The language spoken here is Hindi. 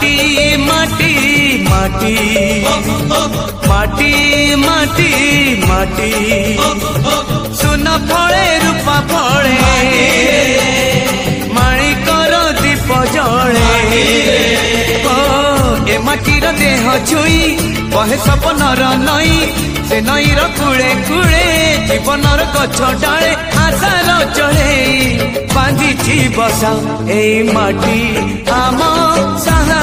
माटी माटी माटी माटी माटी माटी सुन फले रूपा फले माणिकर दीप जले ए माटीर देह छुई कहे सपनर नई से नईर कूले कूले जीवनर गछ डाले आशार चढ़े बांधी बसा ए माटी आम साहा